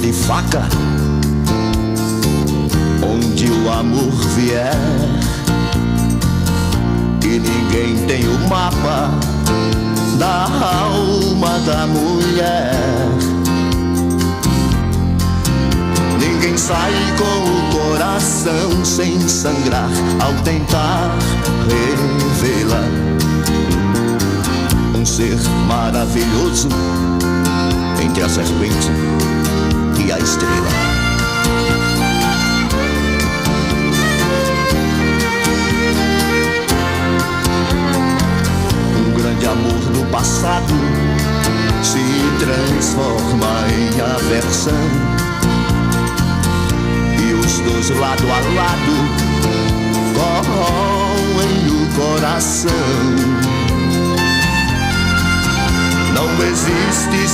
de faca. Onde o amor vier e ninguém tem o mapa da alma da mulher. Ninguém sai com o coração sem sangrar ao tentar revelar um ser maravilhoso entre a serpente e a estrela. De amor do passado se transforma em aversão, e os dois lado a lado corroem o coração. Não existe